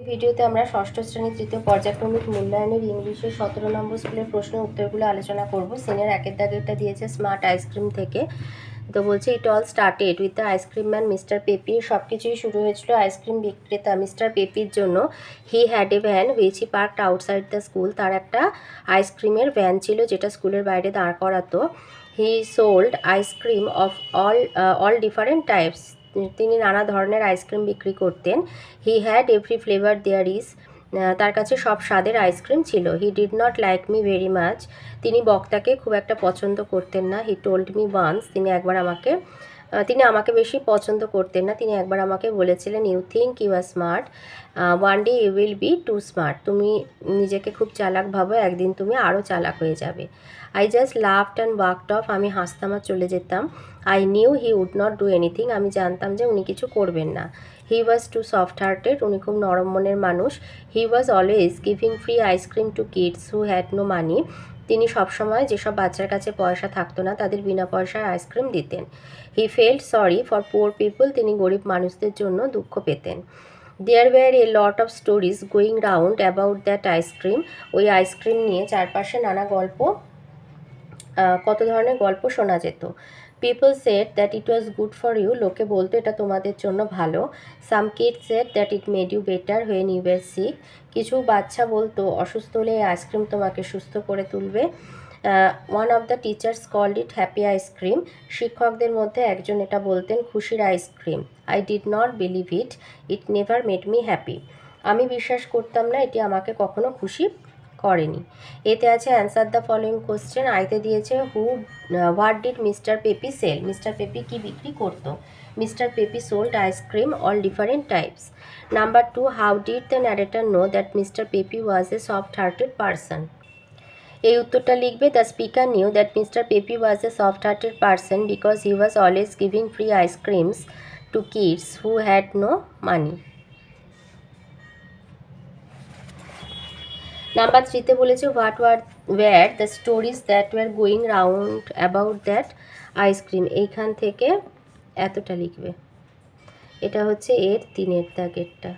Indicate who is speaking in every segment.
Speaker 1: ভিডিওতে আমরা ষষ্ঠ শ্রেণীর তৃতীয় পর্যায়ক্রমিক মূল্যায়নের ইংলিশের 17 নম্বর স্কুলের প্রশ্নের উত্তরগুলো আলোচনা করব। সিনের একের দাগেরটা দিয়েছে স্মার্ট আইসক্রিম থেকে। তো বলছে it all started with the ice cream man mister peppy. সব কিছুই শুরু হয়েছিল আইসক্রিম বিক্রেতা মিস্টার পেপির জন্য। He had a van which he parked outside the school. তার একটা আইসক্রিমের ভ্যান ছিল যেটা স্কুলের বাইরে দাঁড় করাতো। He sold ice cream of all different types. তিনি নানা ধরনের আইসক্রিম বিক্রি করতেন। He had every flavour there is. তার কাছে সব স্বাদের আইসক্রিম ছিল। He did not like me very much. তিনি বক্তাকে খুব একটা পছন্দ করতেন না। He told me once. তিনি আমাকে বেশি পছন্দ করতেন না। তিনি একবার আমাকে বলেছিলেন, you think you are smart, one day you will be too smart. তুমি নিজেকে খুব চালাক ভাবো, একদিন তুমি আরও চালাক হয়ে যাবে। I just laughed and walked off. আমি হাসতাম আর চলে যেতাম। I knew he would not do anything. আমি জানতাম যে উনি কিছু করবেন না। He was too soft hearted. উনি খুব নরম মনের মানুষ। He was always giving free ice cream to kids who had no money. তিনি সবসময় যেসব বাচ্চার কাছে পয়সা থাকতো না তাদের বিনা পয়সায় আইসক্রিম দিতেন। He felt sorry for poor people. তিনি গরিব মানুষদের জন্য দুঃখ পেতেন। There were a lot of stories going round about that ice cream. ওই আইসক্রিম নিয়ে চারপাশে নানা গল্প, কত ধরনের গল্প শোনা যেত। People said that it was good for you. লোকে বলতো এটা তোমাদের জন্য ভালো। Some kids said that it made you better when you were sick. কিছু বাচ্চা বলতো অসুস্থ হলে এই আইসক্রিম তোমাকে সুস্থ করে তুলবে। One of the teachers called it happy ice cream. শিক্ষকদের মধ্যে একজন এটা বলতেন খুশির ice cream. I did not believe it, it never made me happy. আমি বিশ্বাস করতাম না, এটি আমাকে কখনো খুশি করেনি। এতে আছে অ্যান্সার দ্য ফলোয়িং কোশ্চেন। আইতে দিয়েছে what did mister Peppi sell. Mister Peppi কি বিক্রি করতো? Mister Peppi sold ice cream all different types. Number 2, how did the narrator know that mister peppy was a soft hearted person. এই উত্তরটা লিখবে, the speaker knew that mister peppy was a soft hearted person because he was always giving free ice creams to kids who had no money. Number 3তে বলেছে what were the stories that were going round about that ice cream. এইখান থেকে এতটা লিখবে। এটা হচ্ছে এর 3-এর দাগেরটা।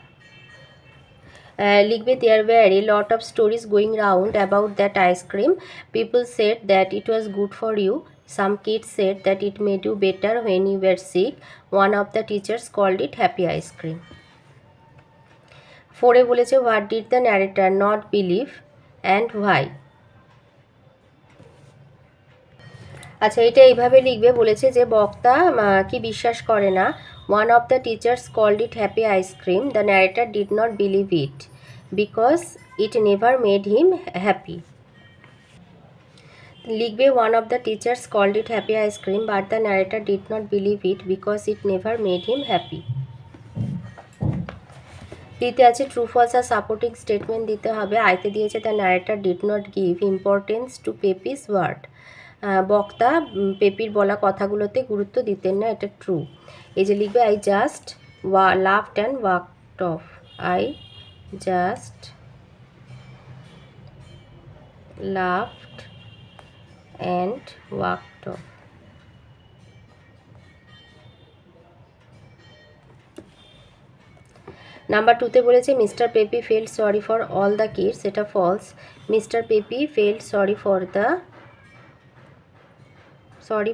Speaker 1: লিখবে there were a lot of stories going round about that ice cream. People said that it was good for you. Some kids said that it made you better when you were sick. One of the teachers called it happy ice cream. 4-এ বলেছে what did the narrator not believe and why. আচ্ছা, এটা এইভাবে লিখবে। বলেছে যে বক্তা কি বিশ্বাস করে না। One of the teachers called it happy ice cream. The narrator did not believe it because it never made him happy. লিখবে one of the teachers called it happy ice cream but the narrator did not believe it because it never made him happy. বিতে আছে true false আর supporting statement দিতে হবে। আইতে দিয়েছে the narrator did not give importance to Peppi's word. বক্তা পেপির বলা কথাগুলোতে গুরুত্ব দিতেন না, এটা ট্রু। এই যে লিখবে I just laughed and walked off. I just laughed and walked off. Number 2তে বলেছে mister Peppi felt sorry for all the kids. এটা false. Mister Peppi felt sorry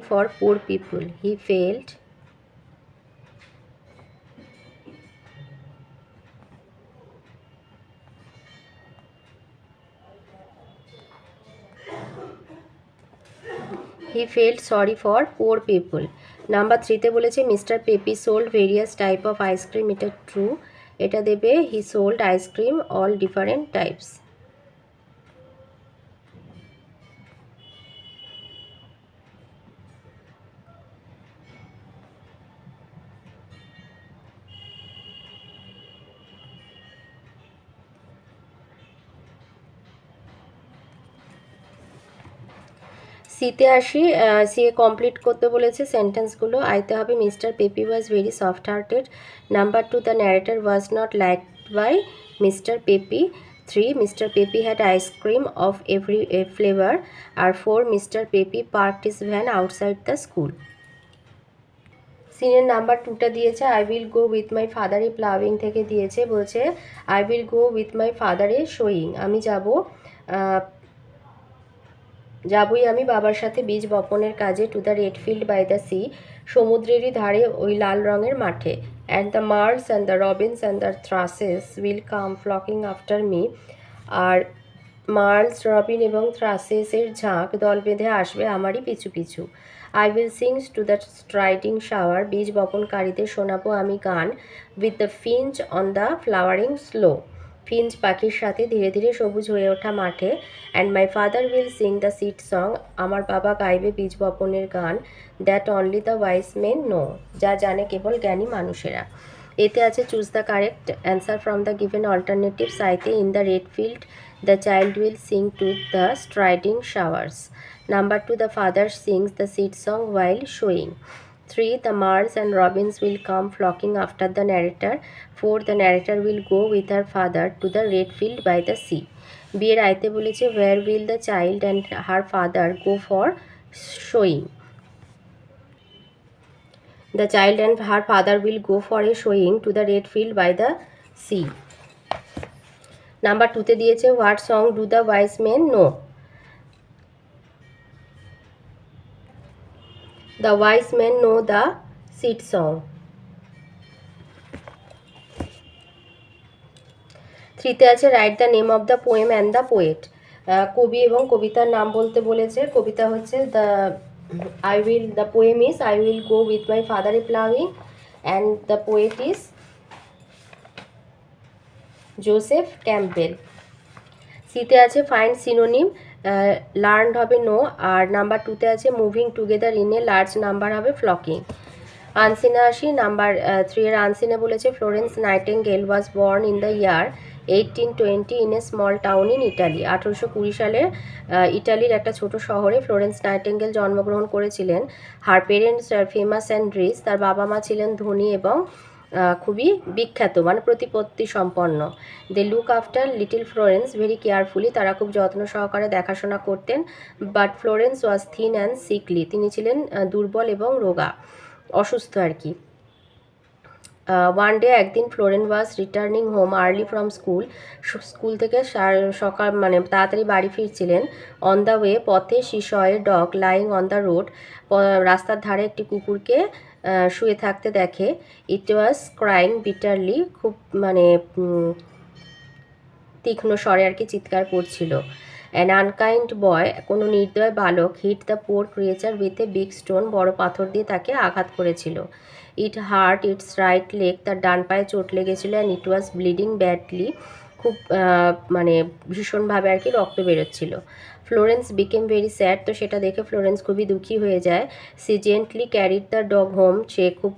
Speaker 1: for poor people. He felt sorry for poor people. Number 3তে বলেছে mister Peppi sold various type of ice cream. এটা true. এটা দেবে he sold ice cream all different types. সিতে আসি। C এ complete করতে বলেছে সেন্টেন্সগুলো। আইতে হবে Mister peppy was very soft hearted. Number 2, the narrator was not liked by Mister Pepi. 3, Mister Pepi had ice cream of every flavour. আর 4, Mister Pepi parked his van outside the school. সিনের number 2টা দিয়েছে I will go with my father a ploughing থেকে দিয়েছে, বলছে I will go with my father a sowing, আমি যাবই আমি বাবার সাথে বীজ বপনের কাজে, to the red field by the sea, সমুদ্রেরই ধারে ওই লাল রঙের মাঠে, and the merles and the robins and the thrushes will come flocking after me, আর মার্লস, রবিন এবং থ্রাসেসের ঝাঁক দল বেঁধে আসবে আমারই পিছু পিছু। I will sings to the striding shower, বীজ বপনকারীদের শোনাবো আমি গান, with the finch on the flowering sloe, finch পাখির সাথে ধীরে ধীরে সবুজ হয়ে ওঠা মাঠে, and my father will sing the seed song, আমার বাবা গাইবে বীজ বপনের গান, that only the wise men know, যা জানে কেবল জ্ঞানী মানুষেরা। এতে আছে choose the correct answer from the given alternatives. আইতে in the red field the child will sing to the striding showers. Number 2, the father sings the seed song while showing. 3, the Mars and Robins will come flocking after the narrator. 4, the narrator will go with her father to the red field by the sea. বিয়ের আইতে বলেছে where will the child and her father go for showing. The child and her father will go for a showing to the red field by the sea. Number 2তে দিয়েছে what song do the wise men know. The wise men know the seed song. 3তে আছে write the name of the poem and the poet. কবি এবং কবিতার নাম বলতে বলেছে। কবিতা হচ্ছে the poem is I will go with my father a ploughing, and the poet is Joseph Campbell. সিতে আছে ফাইন্ড সিনোনিম, লার্নড হবে নো, আর নাম্বার 2তে আছে moving together in a large number হবে ফ্লকিং। আনসিনে আসি, নাম্বার 3 এর আনসিনে বলেছে Florence Nightingale was born in the year 1820 in a small town in Italy. 1820 সালে ইটালির একটা ছোট শহরে ফ্লোরেন্স নাইটেঙ্গেল জন্মগ্রহণ করেছিলেন। Her parents are famous and rich, তার বাবা মা ছিলেন ধনী এবং খুবই বিখ্যাত, মানে প্রতিপত্তি সম্পন্ন। They look after little Florence very carefully, তারা খুব যত্ন সহকারে দেখাশোনা করতেন। But Florence was thin and sickly, তিনি ছিলেন দুর্বল এবং রোগা, অসুস্থ আর কি। ওয়ান ডে, একদিন Florence was returning home early from school থেকে সকাল মানে তাড়াতাড়ি বাড়ি ফিরছিলেন। অন দ্য ওয়ে, পথে she saw a dog lying on the road, রাস্তার ধারে একটি কুকুরকে শুয়ে থাকতে দেখে। ইট ওয়াজ ক্রাইং বিটারলি, খুব মানে তীক্ষ্ণ স্বরে আর কি চিৎকার করছিল। অ্যান আনকাইন্ড বয়, কোনো নির্দয় বালক, hit the poor creature with a big stone, বড় পাথর দিয়ে তাকে আঘাত করেছিল। It hurt its right leg, তার ডান পায়ে চোট লেগেছিল। And it was bleeding badly, খুব মানে ভীষণভাবে আর কি রক্ত বেরোচ্ছিল। ফ্লোরেন্স বিকেম ভেরি স্যাড, তো সেটা দেখে ফ্লোরেন্স খুবই দুঃখী হয়ে যায়। She gently carried the dog home, সে খুব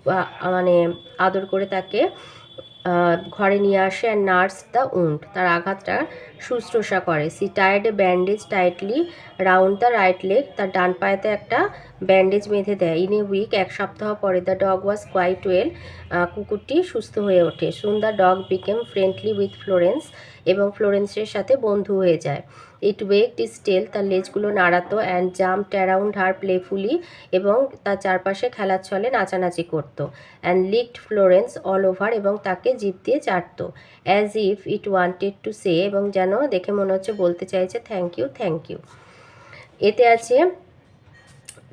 Speaker 1: মানে আদর করে তাকে ঘরে নিয়ে আসে। অ্যান্ড নার্স দ্য উন্ড, তার আঘাতটা শুশ্রূষা করে। সি টায়ার্ড a bandage tightly round the right leg, তার ডান পায়েতে একটা ব্যান্ডেজ বেঁধে দেয়। ইন এ উইক, এক সপ্তাহ পরে, the dog was quite well, কুকুরটি সুস্থ হয়ে ওঠে। Soon the dog became friendly with Florence, এবং ফ্লোরেন্সের সাথে বন্ধু হয়ে যায়। ইট ওয়েকড ইস টেল, তার লেজগুলো নাড়াতো। And jumped around her playfully, এবং তার চারপাশে খেলার ছলে নাচানাচি করতো। And licked Florence all over, এবং তাকে জিভ দিয়ে চাটতো। As if it wanted to say, এবং যেন দেখে মনে হচ্ছে বলতে চাইছে থ্যাংক ইউ থ্যাংক ইউ। এতে আছে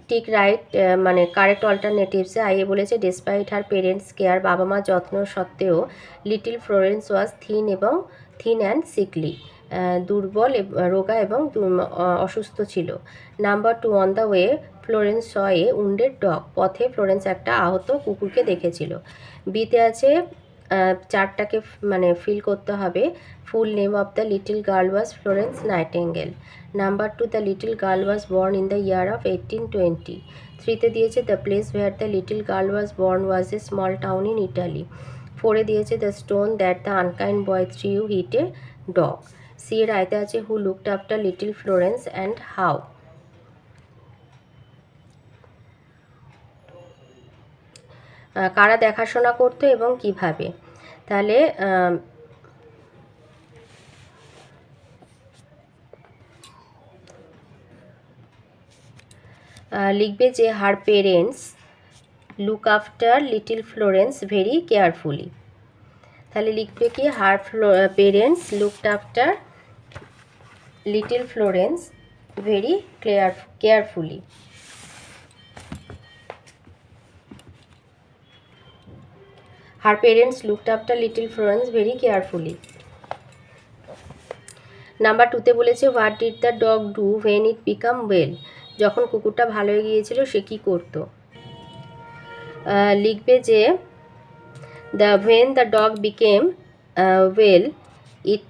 Speaker 1: টিক রাইট মানে কারেক্ট অল্টারনেটিভসে। আইয়ে বলেছে ডেসপাইট হার পেরেন্টস কেয়ার, বাবা মার যত্ন সত্ত্বেও little Florence was thin and sickly, দুর্বল রোগা এবং অসুস্থ ছিল। Number 2, on the way Florence saw a wounded dog, পথে ফ্লোরেন্স একটা আহত কুকুরকে দেখেছিল। বিতে আছে চারটাকে মানে ফিল করতে হবে। Full name of the little girl was Florence Nightingale. Number 2, the little girl was born in the year of 1820। 3তে দিয়েছে the place where the little girl was born was a small town in Italy. 4এ দিয়েছে the stone that the unkind boy threw hit a dog. C এর আয়তে আছে who looked after little Florence and how. কারা দেখাশোনা করতো এবং কিভাবে, তাহলে লিখবে যে her parents look after little Florence very carefully. তাহলে লিখবে কি, her parents looked after little Florence very carefully. Her parents looked after little Florence very carefully. Number 2তে বলেছে what did the dog do when it became well. যখন কুকুরটা ভালো হয়ে গিয়েছিল সে কী করতো? লিখবে যে when the dog became well, it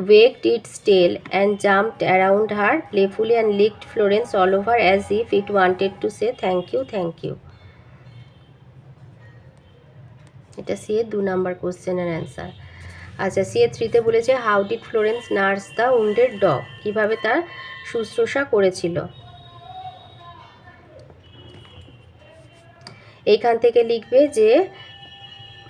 Speaker 1: wagged its tail and jumped around her playfully and licked Florence all over as if it wanted to say thank you, thank you. এটা C এর 2 নম্বর কোশ্চেনের অ্যান্সার। আচ্ছা, C এর 3তে বলেছে how did Florence nurse the wounded dog. কীভাবে তার শুশ্রূষা করেছিল? এইখান থেকে লিখবে যে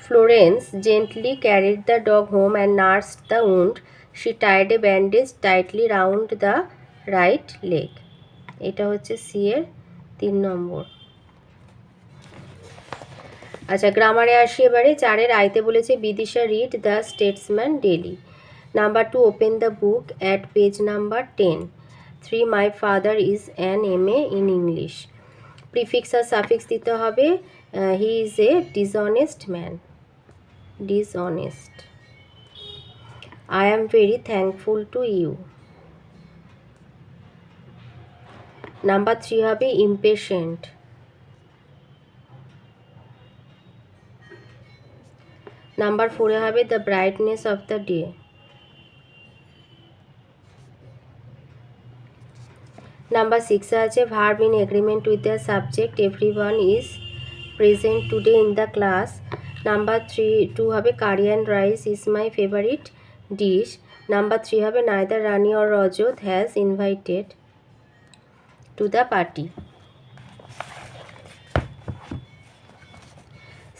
Speaker 1: Florence gently carried the dog home and nursed the wound. She tied a bandage tightly round the right leg. এটা হচ্ছে সি এর 3 নম্বর। আচ্ছা, গ্রামারে আসি এবারে। 4-এর আইতে বলেছে Bidisha read the Statesman daily. Number 2 open the book at page number 10। 3 my father is an MA in English. Prefix আর সাফিক্স দিতে হবে। He is a dishonest man, dishonest. I am very thankful to you. Number 3 হবে impatient. Number 4 হবে the brightness of the day. Number 6 আছে verb in agreement with the subject, everyone is present today in the class. Number 2 হবে curry and rice is my favorite dish. Number 3 হবে neither Rani or Rajat has invited to the party.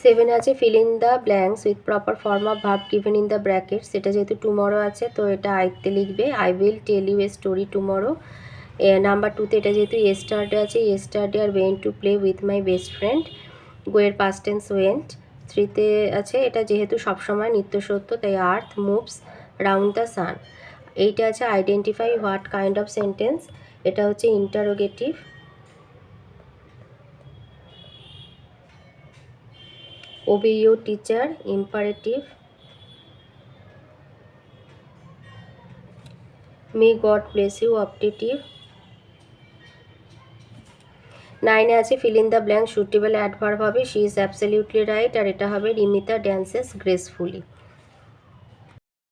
Speaker 1: 7 আছে fill in the blanks with proper form of verb given in the brackets. এটা যেহেতু tomorrow আছে তো এটা আইতে লিখবে I will tell you a story tomorrow. Number 2তে এটা যেহেতু yesterday আছে, yesterday I went to play with my best friend. go এর past tense went. 3তে আছে এটা যেহেতু সবসময় নিত্য সত্য তাই earth moves round the sun. 8 আছে identify what kind of sentence. এটা হচ্ছে interrogative. obey your teacher imperative. may God bless you optative. 9 আছে fill in the blank suitable adverb হবে she is absolutely right আর এটা হবে রিমিতা dances gracefully.